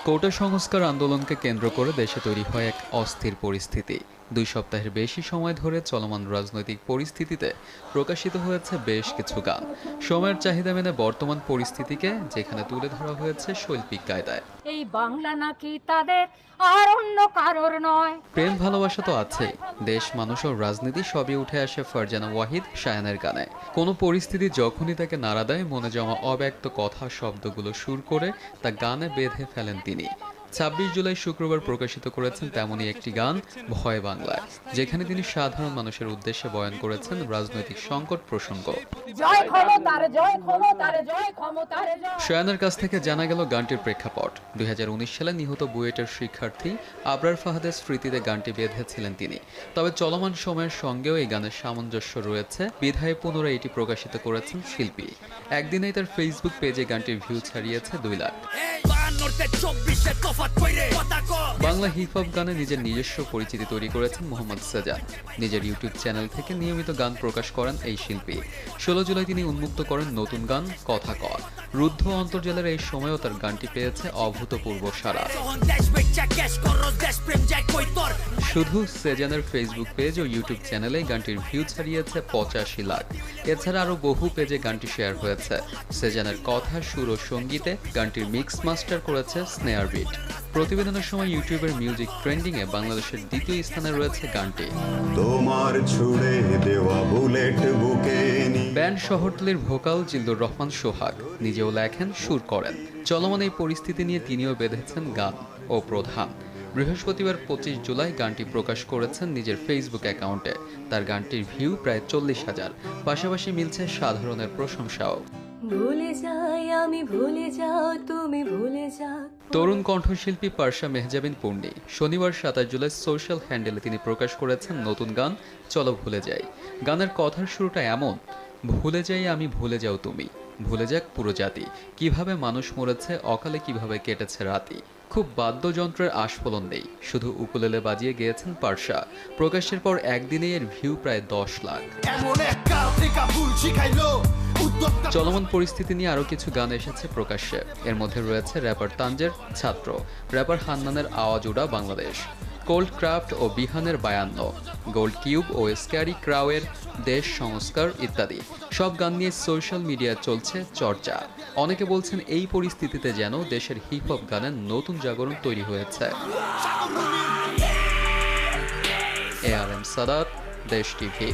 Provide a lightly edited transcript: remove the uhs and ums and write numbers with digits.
কোটা সংস্কার আন্দোলনকে কেন্দ্র করে দেশে তৈরি হয় এক অস্থির পরিস্থিতি। 2 সপ্তাহের বেশি সময় ধরে চলমান রাজনৈতিক পরিস্থিতিতে প্রকাশিত হয়েছে বেশ কিছু গান। সময়ের চাহিদা মেনে বর্তমান পরিস্থিতিকে যেখানে তুলে ধরা হয়েছে শৈল্পিক কায়দায়। এই বাংলা নাকি তাদের আর অন্য কারোর নয়। প্রেম ভালোবাসা তো আছেই, দেশ মানুষ ও রাজনীতি সবই উঠে আসে ফারজানা ওয়াহিদ শায়ানের গানে। কোনো পরিস্থিতি যখনই তাকে নাড়া দেয়, মনে জমা অব্যক্ত কথা শব্দগুলো সুর করে তা গানে বেঁধে ফেলেন তিনি। 26 জুলাই শুক্রবার প্রকাশিত করেছেন তেমনই একটি গান, ভয় বাংলায়, যেখানে তিনি সাধারণ মানুষের উদ্দেশ্যে বয়ান করেছেন রাজনৈতিক সংকট প্রসঙ্গ। জয় ক্ষমতার জয় ক্ষমতার জয় ক্ষমতার জয়। শায়ানের কাছ থেকে জানা গেল গানটির প্রেক্ষাপট। 2019 সালে নিহত বুয়েটের শিক্ষার্থী আবরার ফাহাদের স্মৃতিতে গানটি বেঁধেছিলেন তিনি। তবে চলমান সময়ের সঙ্গেও এই গানের সামঞ্জস্য রয়েছে বিধায় পুনরায় এটি প্রকাশিত করেছেন শিল্পী। একদিনেই তার ফেসবুক পেজে গানটির ভিউ ছাড়িয়েছে 2 লাখ। বাংলা হিপ হপ গানে নিজের নিজস্ব পরিচিতি তৈরি করেছেন মোহাম্মদ সেজান। নিজের ইউটিউব চ্যানেল থেকে নিয়মিত গান প্রকাশ করেন এই শিল্পী। 16 জুলাই তিনি উন্মুক্ত করেন নতুন গান কথা ক। রুদ্ধ অন্তর্জালের এই সময়ও তার গানটি পেয়েছে অভূতপূর্ব সাড়া। শুধু সেজানের ফেসবুক পেজ ও ইউটিউব চ্যানেলে গানটির ভিউ ছাড়িয়েছে 85 লাখ। এছাড়া আরও বহু পেজে গানটি শেয়ার হয়েছে। সেজানের কথা, সুর ও সঙ্গীতে গানটির মিক্স মাস্টার করেছে স্নেয়ার বিট। প্রতিবেদনের সময় ইউটিউবের মিউজিক ট্রেন্ডিংয়ে বাংলাদেশের 2য় স্থানে রয়েছে গানটি। তোমার ছুড়ে দেওয়া বুলেট বুকে ব্যান্ড শহরতলির ভোকাল জিল্লুর রহমান সোহাগ নিজেও লেখেন, সুর করেন। চলমান এই পরিস্থিতি নিয়ে তিনিও বেঁধেছেন গান ও প্রধান। বৃহস্পতিবার 25 জুলাই গানটি প্রকাশ করেছেন নিজের ফেসবুক অ্যাকাউন্টে। তার গানটির ভিউ প্রায় 40,000। পাশাপাশি মিলছে সাধারণের প্রশংসাও। ভুলে যাই আমি, ভুলে যাও তুমি, ভুলে যাও। তরুণ কণ্ঠশিল্পী পারসা মেহজাবিন পূর্ণি শনিবার 27 জুলাই সোশ্যাল হ্যান্ডেলে তিনি প্রকাশ করেছেন নতুন গান চলো ভুলে যাই। গানের কথার শুরুটা এমন, ভুলে যাই আমি, ভুলে যাও তুমি, ভুলে যাক পুরো জাতি, কিভাবে মানুষ মরেছে অকালে, কিভাবে কেটেছে রাতি। খুব বাদ্যযন্ত্রের আস্ফলন নেই, শুধু উকুলেলে বাজিয়ে গেয়েছেন পারসা। প্রকাশের পর একদিনেই এর ভিউ প্রায় 10 লাখ। চলমান পরিস্থিতি নিয়ে আরও কিছু গান এসেছে প্রকাশ্যে। এর মধ্যে রয়েছে র্যাপার তানজের ছাত্র, র্যাপার হান্নানের আওয়াজ উড়া বাংলাদেশ, কোল্ড ক্রাফট ও বিহানের 52, গোল্ড কিউব ও স্ক্যারি ক্রাউয়ের দেশ সংস্কার ইত্যাদি। সব গান নিয়ে সোশ্যাল মিডিয়ায় চলছে চর্চা। অনেকে বলছেন এই পরিস্থিতিতে যেন দেশের হিপ হপ গানের নতুন জাগরণ তৈরি হয়েছে। ARM সাদাত, দেশ টিভি।